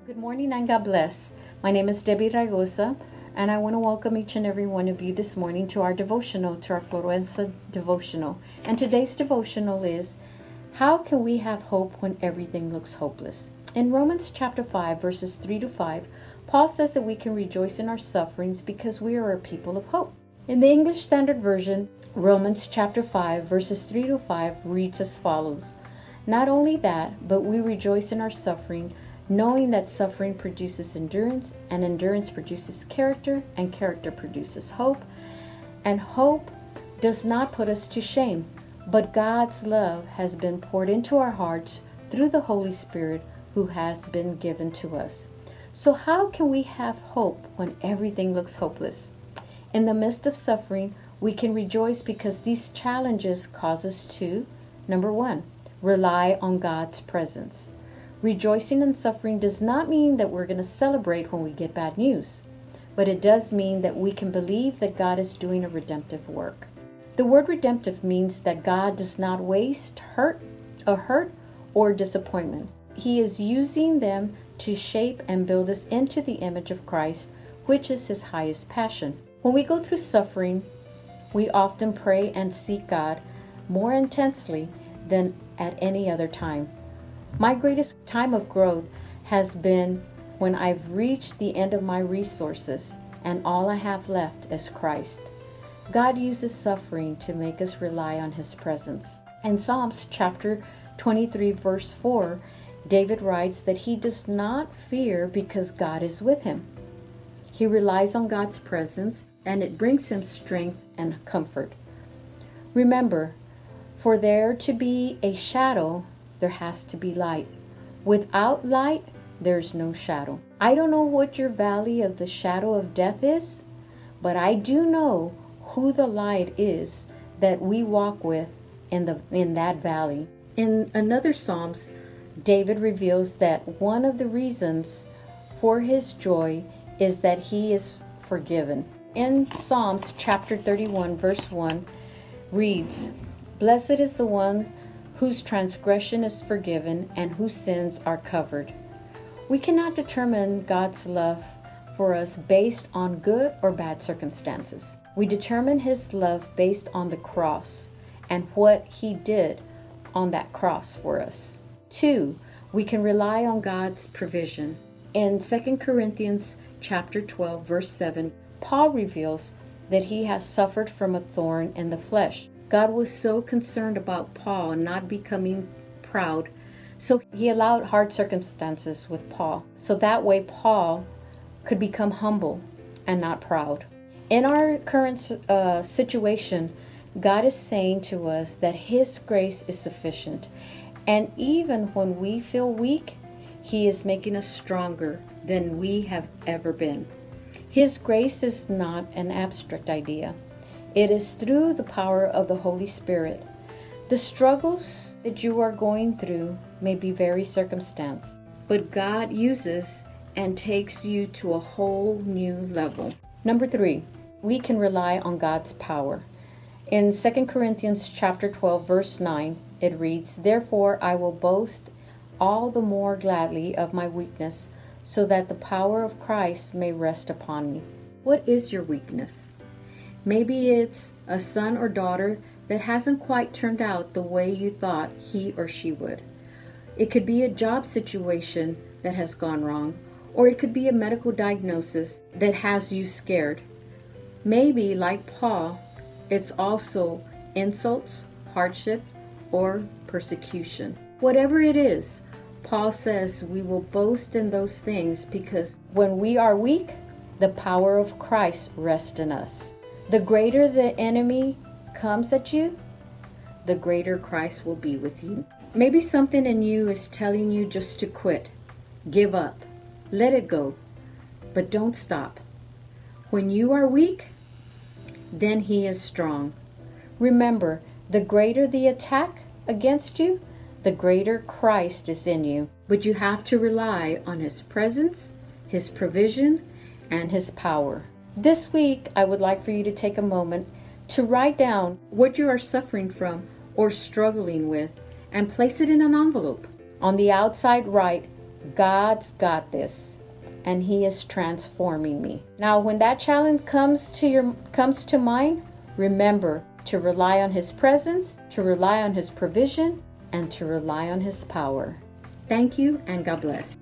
Good morning and God bless. My name is Debbie Raygoza, and I want to welcome each and every one of you this morning to our devotional, to our Florenza devotional. And today's devotional is, how can we have hope when everything looks hopeless? In Romans chapter 5, verses 3 to 5, Paul says that we can rejoice in our sufferings because we are a people of hope. In the English Standard Version, Romans chapter 5, verses 3 to 5 reads as follows. Not only that, but we rejoice in our suffering, knowing that suffering produces endurance, and endurance produces character, and character produces hope. And hope does not put us to shame, but God's love has been poured into our hearts through the Holy Spirit who has been given to us. So how can we have hope when everything looks hopeless? In the midst of suffering, we can rejoice because these challenges cause us to, number one, rely on God's presence. Rejoicing in suffering does not mean that we're going to celebrate when we get bad news, but it does mean that we can believe that God is doing a redemptive work. The word redemptive means that God does not waste hurt or disappointment. He is using them to shape and build us into the image of Christ, which is His highest passion. When we go through suffering, we often pray and seek God more intensely than at any other time. My greatest time of growth has been when I've reached the end of my resources and all I have left is Christ. God uses suffering to make us rely on His presence. In Psalms chapter 23 verse 4, David writes that he does not fear because God is with him. He relies on God's presence and it brings him strength and comfort. Remember, for there to be a shadow, there has to be light. Without light, there's no shadow. I don't know what your valley of the shadow of death is, but I do know who the light is that we walk with in that valley. In another Psalms, David reveals that one of the reasons for his joy is that he is forgiven. In Psalms chapter 31 verse 1 reads, "Blessed is the one whose transgression is forgiven and whose sins are covered." We cannot determine God's love for us based on good or bad circumstances. We determine His love based on the cross and what He did on that cross for us. 2, we can rely on God's provision. In 2 Corinthians chapter 12 verse 7, Paul reveals that he has suffered from a thorn in the flesh. God was so concerned about Paul not becoming proud, so He allowed hard circumstances with Paul, so that way Paul could become humble and not proud. In our current situation, God is saying to us that His grace is sufficient, and even when we feel weak, He is making us stronger than we have ever been. His grace is not an abstract idea. It is through the power of the Holy Spirit. The struggles that you are going through may be very circumstance, but God uses and takes you to a whole new level. Number 3, we can rely on God's power. In 2 Corinthians chapter 12 verse 9, it reads, "Therefore I will boast all the more gladly of my weakness, so that the power of Christ may rest upon me." What is your weakness? Maybe it's a son or daughter that hasn't quite turned out the way you thought he or she would. It could be a job situation that has gone wrong, or it could be a medical diagnosis that has you scared. Maybe, like Paul, it's also insults, hardship, or persecution. Whatever it is, Paul says we will boast in those things because when we are weak, the power of Christ rests in us. The greater the enemy comes at you, the greater Christ will be with you. Maybe something in you is telling you just to quit, give up, let it go, but don't stop. When you are weak, then He is strong. Remember, the greater the attack against you, the greater Christ is in you. But you have to rely on His presence, His provision, and His power. This week, I would like for you to take a moment to write down what you are suffering from or struggling with and place it in an envelope. On the outside, write, God's got this, and He is transforming me. Now, when that challenge comes to mind, remember to rely on His presence, to rely on His provision, and to rely on His power. Thank you, and God bless.